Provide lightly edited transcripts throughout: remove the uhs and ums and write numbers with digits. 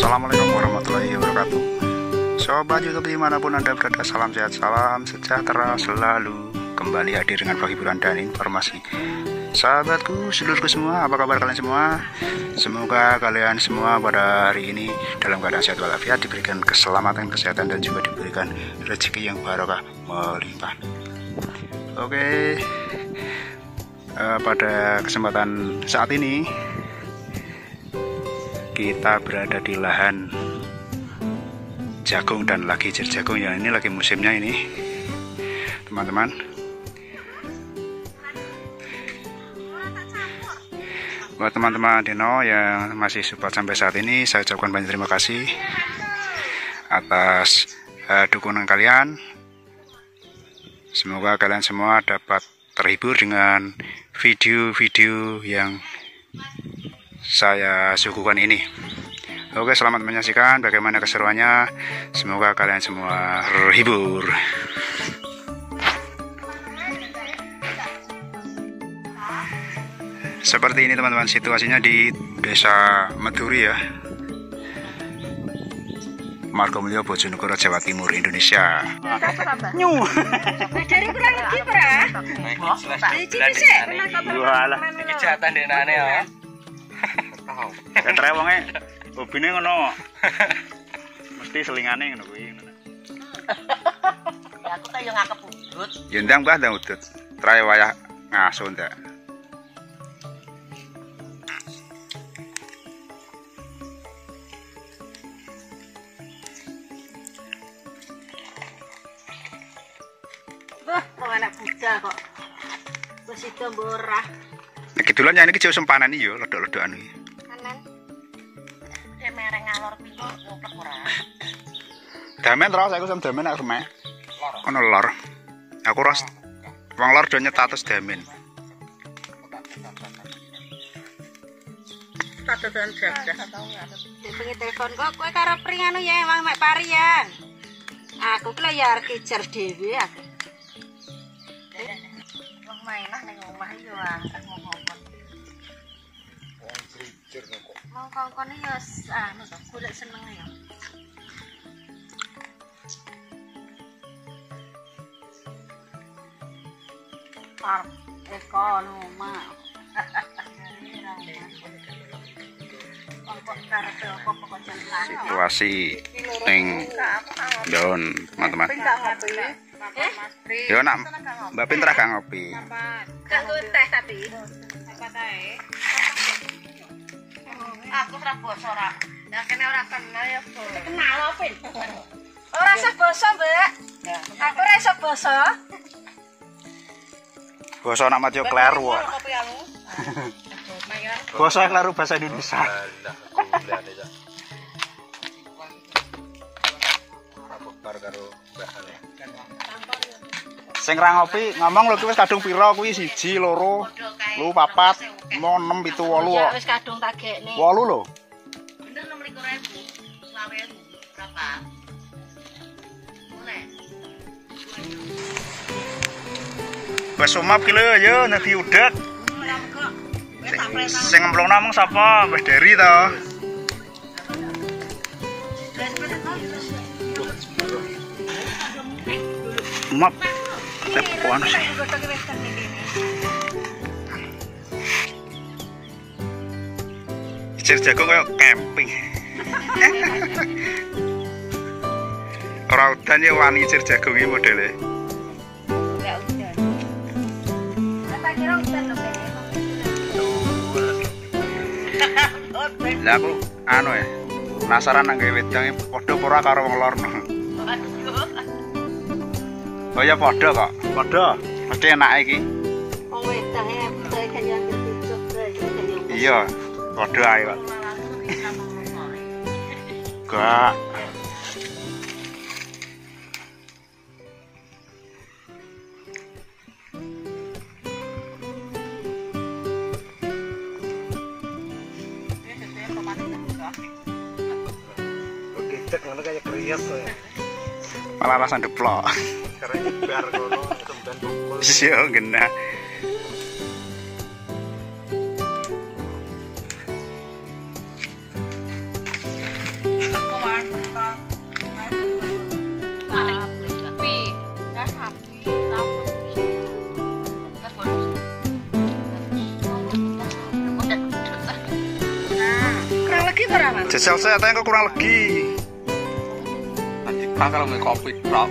Assalamualaikum warahmatullahi wabarakatuh. Sobat YouTube dimanapun Anda berada, salam sehat, salam sejahtera selalu. Kembali hadir dengan penghiburan dan informasi. Sahabatku, seluruhku semua, apa kabar kalian semua? Semoga kalian semua pada hari ini dalam keadaan sehat walafiat, diberikan keselamatan, kesehatan, dan juga diberikan rezeki yang barokah melimpah. Oke, pada kesempatan saat ini kita berada di lahan jagung dan lagi jagung ya, ini lagi musimnya ini teman-teman. Buat teman-teman Dino yang masih support sampai saat ini, saya ucapkan banyak terima kasih atas dukungan kalian. Semoga kalian semua dapat terhibur dengan video-video yang saya suguhkan ini. Oke, selamat menyaksikan bagaimana keseruannya. Semoga kalian semua terhibur. Seperti ini teman-teman situasinya di Desa Meduri ya, Margomulyo, Bojonegoro, Jawa Timur, Indonesia. Nyu. Dari kurang lagi berapa? Walah. Iki jatan denane ya. Kentre wonge hobine ngono. Mesti selingane ngono kuwi. Ya aku tak yo ngakep udut. Ya ndang Mbah ndang udut. Trae wayah ngaso ndak. Wah, kok anak budal kok. Wis itu murah. Nek kidulan ya iki jauh sempanan iki yo ledok-ledokan iki. Kanan. Dia mereng ngalor piye ngoplek ora. Damen terus aku sama damen aku remeh. Ono lor. Aku ros wong lor do nyetatus damen. Tatodan jabdah. Dipengi telepon kok kowe karo Pri anu ya, Mang mek parian. Aku ki ya arep kejar dhewe aku. Wong mainah ning omah yo angkat ngomong. Mau kongkone yo anu to, golek seneng ya. Par ekonomi. Situasi ning daun teman-teman. Yo nak Mbak Pintra gak ngopi. Gak teh tapi. Apa tae? Aku ora basa ora. Ya kene ora kenal ya, Bu. Kenal opo? Ora iso basa, Mbak. Aku ora iso basa. Basa nak maca kleru kok. Basa kleru bahasa Indonesia. Sing ra ngopi ngomong lho ki wis kadung pira kuwi 1 2 3 4 5 6 7 8 Ya wis kadung tak gekne. 8 lho. Bener 26.000. 20.000 berapa? Boleh. Wis sumap ki lho ya nek diudek. Sing ngemplung namung sapa? Wis Deri to. Map. Tepuan sih. Ijir jagung kayak camping. Ora udan ya wani ijir jagung iki modele. Enggak udan. Tak kira udan lho. Lah aku anu ya. Penasaran nang gawe wedange padha apa ora karo wong lor. Oh ya padha kok. Padha. Mesti enake iki. Wong wedange budal kaya ngerti kaya. Iya, padha ae kok. Gak. Malah rasa deplok. Iya, genah. Jajal saya tanya kok kurang lagi. Nanti kalau mau kopi, bro.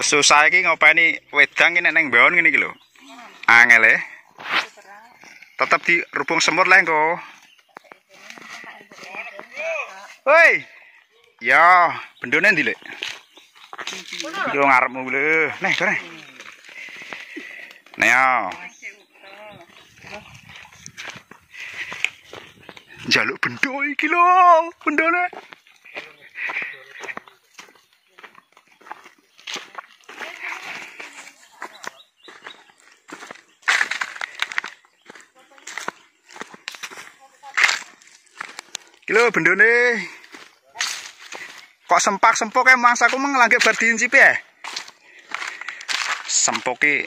Susah iki ngopeni wedang iki nek nang mbahon ngene iki lho. Angel e. Tetep dirubung semut lah engko. Woi. Ya, bendone ndi, Lek? Yo ngarepmu lho. Neh, kene. Nah, ya. Jaluk bendo iki lho, bendone. Kilo bendone. Kok sempak-sempok kae mangsaku menglangge bar diincipi ya. Sempoke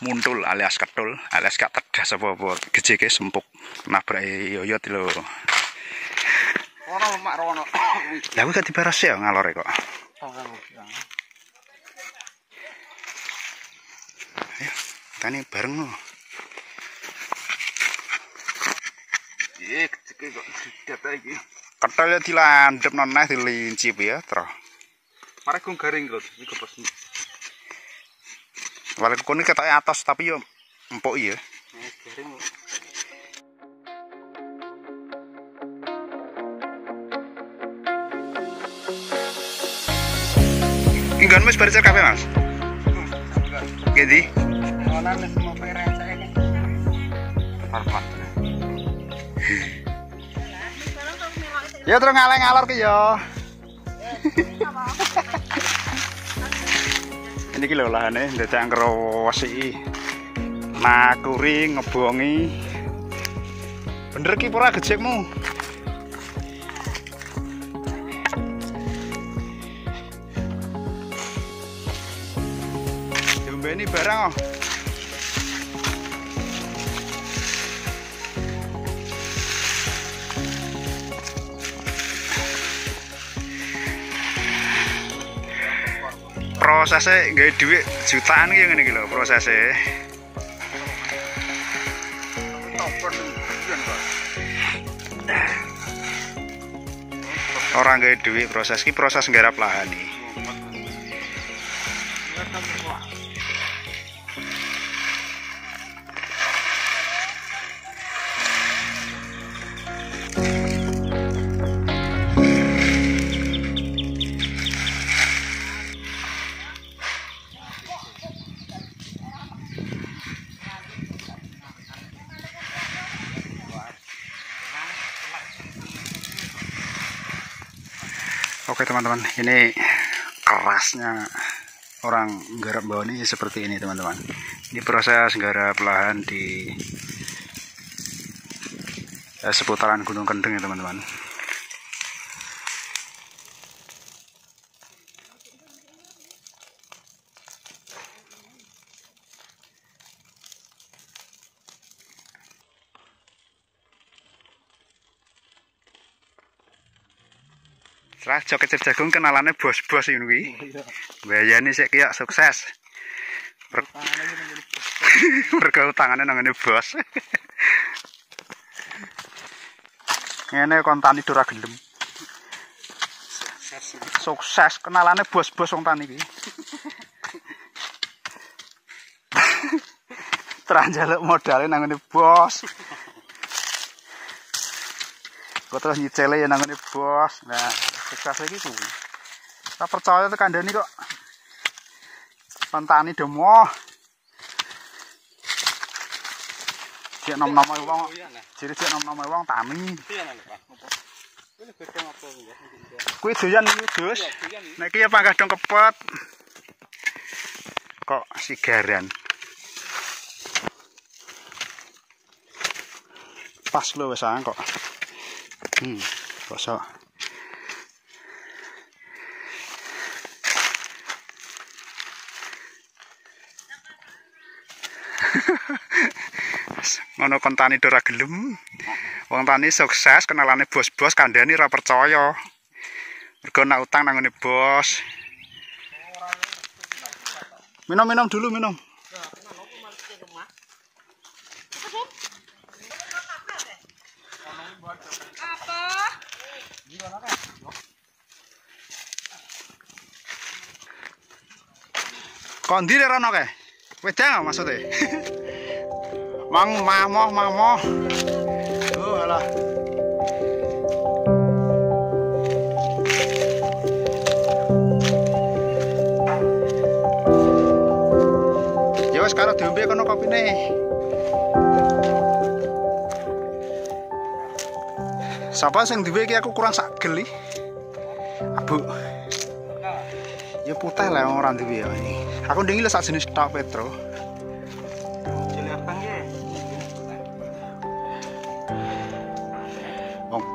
muntul alias ketul, alias gak tedas apa-apa. Gejeke sempuk. Nabrake yoyot lho. Ora lemak rono. Lah kuwi gak dibaras ya ngalore kok. Ayo, tani bareng lho. Kecike kok didat iki. Ketelnya dilandep noneh dilincip ya, terus. Mare gong garing lho, iki kepes. Wale kene ketoke atos tapi yo empuk ya. Garing. Inggon wis baricer kafe, Mas. Gedi. Ngonan wis mau perencek iki. Hormat. Ya terus ngalor ki ya. Ini ki lho lahane ndecak ngrowos iki. Nakuri ngebongi. Bener ki ora gejekmu. Diombeni barang oh. Prosesnya nggak duit jutaan gitu ngene iki lho prosesnya. Orang nggak duit proses ki proses nggarap lahan nih. Oke teman-teman, ini kerasnya orang nggarap bawah ini seperti ini teman-teman. Ini proses nggarap lahan di seputaran Gunung Kendeng ya teman-teman. Setelah joket jagung kenalannya bos-bos ini. Bayane sik kiyak sukses. Mergo utangane nang ngene bos. Ngene kontani ora gelem. Sukses kenalannya bos-bos wong tani iki. Tranjaluk modalnya nang ngene bos. Kok terus nyicele ya nang ngene bos. Nah, sukses lagi kuwi. Tak percaya tekan kandhani kok. Kontani demoh. Cek nom-nom wong. Ciri cek nom-nom wong tani. Kuwi doyan iki, Gus. Nek iki ya panggah dong kepet. Kok sigaran. Pas lho wis kok. Kosok. Ngono kontani ora gelem. Wong tani sukses kenalane bos-bos kandhani ora percaya. Mergo nak utang nang ngene bos. Minum dulu minum. Kok ndi rono kae? Wedang maksudnya? Mamoh. Oh alah. Ya wis karo diombe kono kopine. Sapa sing duwe iki aku kurang sak gel iki. Abu. Ya putih lah ora duwe ya. Aku ndingi sak jenis tok Petro.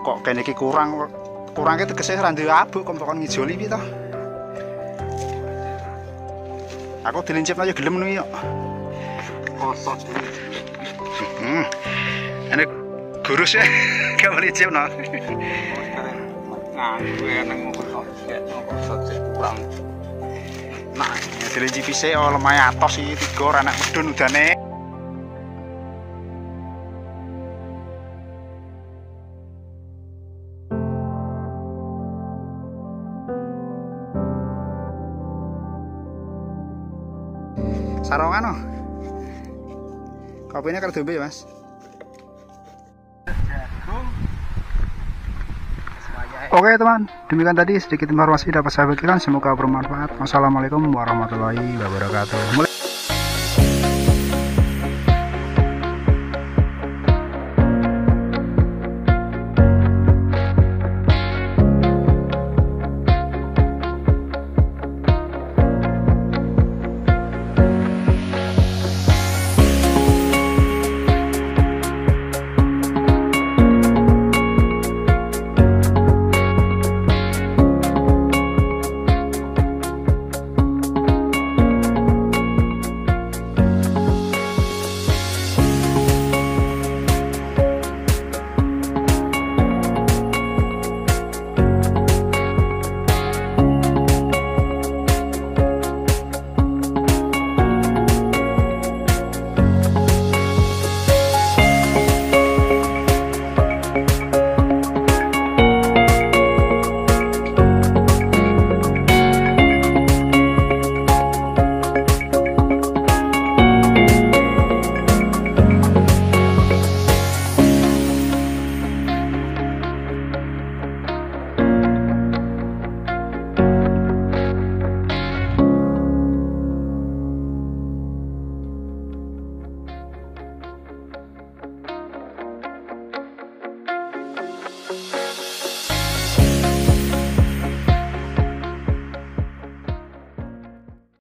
Kok kene iki kurang ki tegese ora duwe abu kok kon ngijoli piye to. Aku dilincipno ya gelem ngono yo. Kosot. Ene gurus ya gak melincipno. Nah, gue nang kosot sik kurang. Nah, dilincipi sik lemah atos iki 3 anak medun udane. Sarongan no. Kopinya karo dombe ya, Mas. Oke teman, demikian tadi sedikit informasi dapat saya bagikan, semoga bermanfaat. Wassalamualaikum warahmatullahi wabarakatuh.